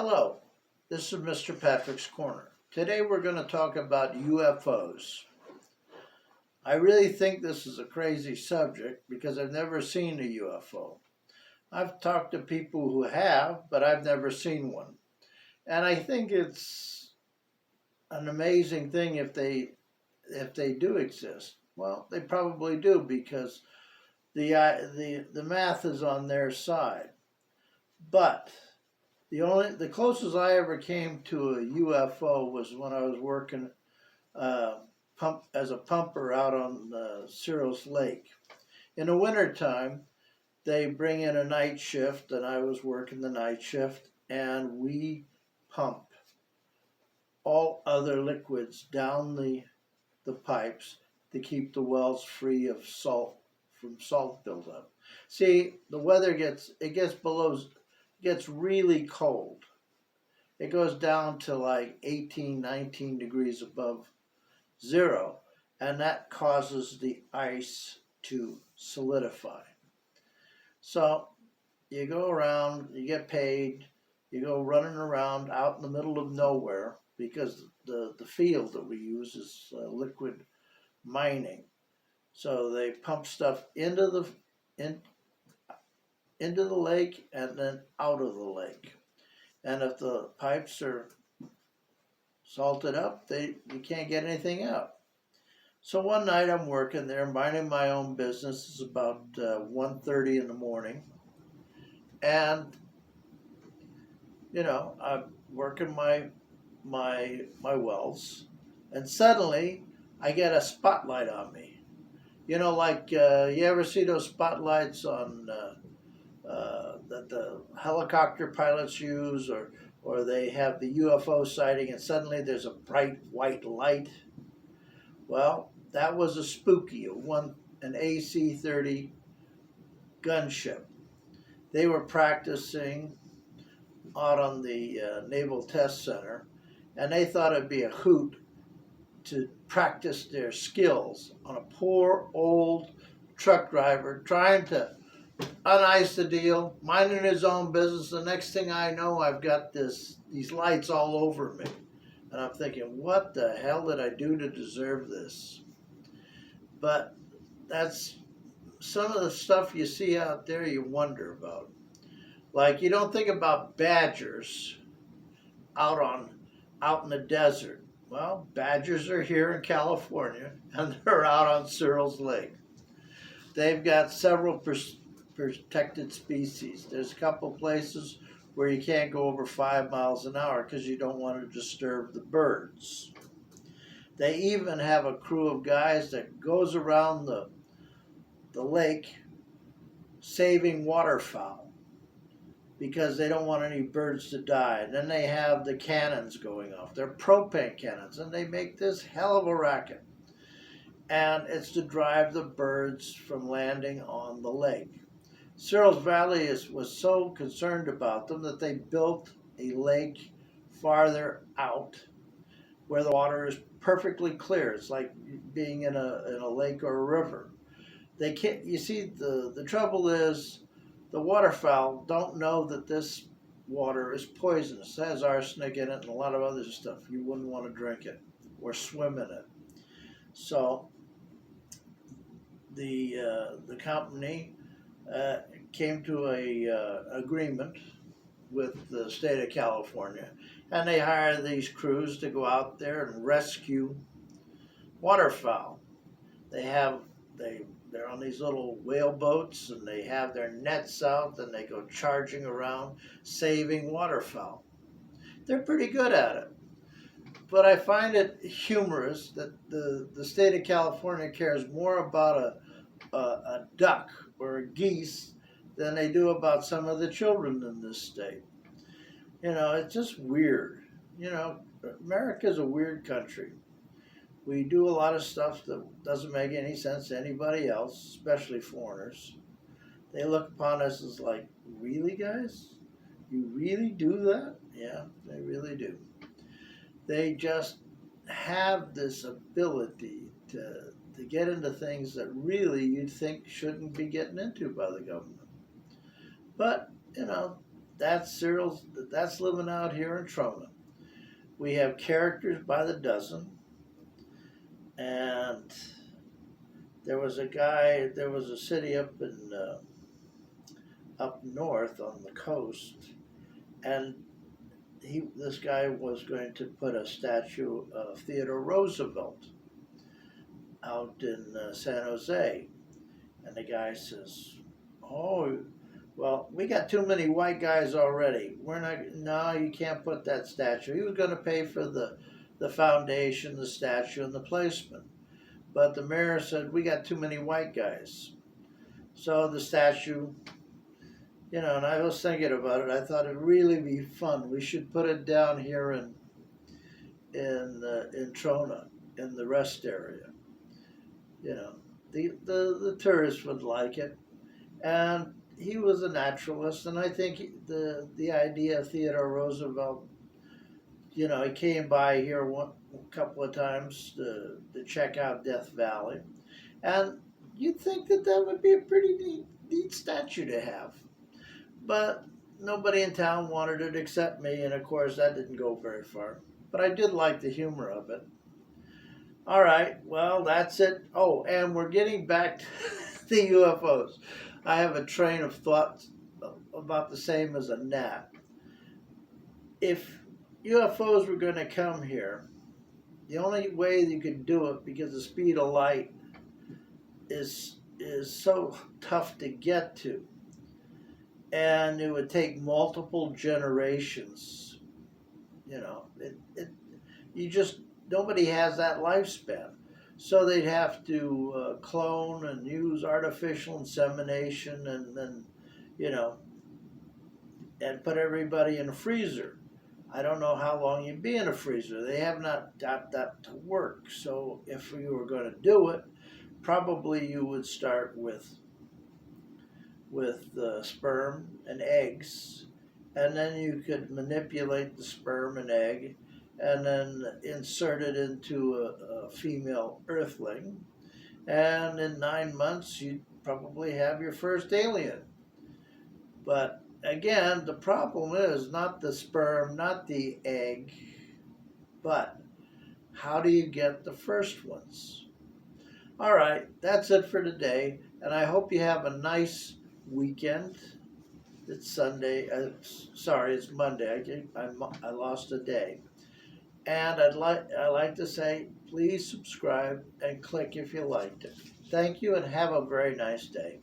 Hello, this is Mr. Patrick's Corner. Today we're going to talk about UFOs. I really think this is a crazy subject because I've never seen a UFO. I've talked to people who have, but I've never seen one. And I think it's an amazing thing if they do exist. Well, they probably do because the math is on their side. But the closest I ever came to a UFO was when I was working as a pumper out on Cerros Lake. In the wintertime, they bring in a night shift, and I was working the night shift, and we pump all other liquids down the pipes to keep the wells free of salt buildup. See, the weather gets really cold. It goes down to like 18, 19 degrees above zero, and that causes the ice to solidify. So you go around, you get paid, you go running around out in the middle of nowhere because the field that we use is liquid mining. So they pump stuff into the lake and then out of the lake. And if the pipes are salted up, you can't get anything out. So one night I'm working there, minding my own business. It's about 1:30 in the morning. And, I'm working my wells. And suddenly I get a spotlight on me. Like you ever see those spotlights on that the helicopter pilots use, or they have the UFO sighting and suddenly there's a bright white light? Well, that was a spooky, an AC-30 gunship. They were practicing out on the Naval Test Center, and they thought it'd be a hoot to practice their skills on a poor old truck driver trying to unice the deal, minding his own business. The next thing I know, I've got these lights all over me. And I'm thinking, what the hell did I do to deserve this? But that's some of the stuff you see out there you wonder about. Like, you don't think about badgers out in the desert. Well, badgers are here in California, and they're out on Cerros Lake. They've got several protected species. There's a couple places where you can't go over 5 miles an hour because you don't want to disturb the birds. They even have a crew of guys that goes around the lake saving waterfowl because they don't want any birds to die. And then they have the cannons going off. They're propane cannons, and they make this hell of a racket. And it's to drive the birds from landing on the lake. Cerros Valley was so concerned about them that they built a lake farther out where the water is perfectly clear. It's like being in a lake or a river. They can't. You see, the trouble is the waterfowl don't know that this water is poisonous. It has arsenic in it and a lot of other stuff. You wouldn't want to drink it or swim in it. So the company came to a agreement with the state of California, and they hired these crews to go out there and rescue waterfowl. They're on these little whale boats, and they have their nets out, and they go charging around saving waterfowl. They're pretty good at it. But I find it humorous that the state of California cares more about a duck or a geese than they do about some of the children in this state. It's just weird. America's a weird country. We do a lot of stuff that doesn't make any sense to anybody else, especially foreigners. They look upon us as like, really, guys? You really do that? Yeah, they really do. They just have this ability to get into things that really you'd think shouldn't be getting into by the government. But, that's living out here in Trona. We have characters by the dozen, and there was a city up north on the coast, and this guy was going to put a statue of Theodore Roosevelt out in San Jose, and the guy says, "Oh, well, we got too many white guys already. We're not. No, you can't put that statue." He was going to pay for the foundation, the statue, and the placement, but the mayor said we got too many white guys. So the statue, and I was thinking about it. I thought it'd really be fun. We should put it down here in Trona, in the rest area. The tourists would like it, and he was a naturalist, and I think the idea of Theodore Roosevelt, he came by here a couple of times to check out Death Valley, and you'd think that would be a pretty neat statue to have, but nobody in town wanted it except me, and of course that didn't go very far. But I did like the humor of it. All right, well, that's it. Oh, and we're getting back to the UFOs. I have a train of thought about the same as a gnat. If UFOs were going to come here, the only way you could do it, because the speed of light is so tough to get to, and it would take multiple generations. Nobody has that lifespan. So they'd have to clone and use artificial insemination, and then, and put everybody in a freezer. I don't know how long you'd be in a freezer. They have not got that to work. So if you were going to do it, probably you would start with sperm and eggs, and then you could manipulate the sperm and egg, and then insert it into a female earthling, and in 9 months you'd probably have your first alien. But again, the problem is not the sperm, not the egg, but how do you get the first ones? All right, that's it for today, and I hope you have a nice weekend. It's Sunday. Sorry, it's Monday. I lost a day. And I like to say, please subscribe and click if you liked it. Thank you, and have a very nice day.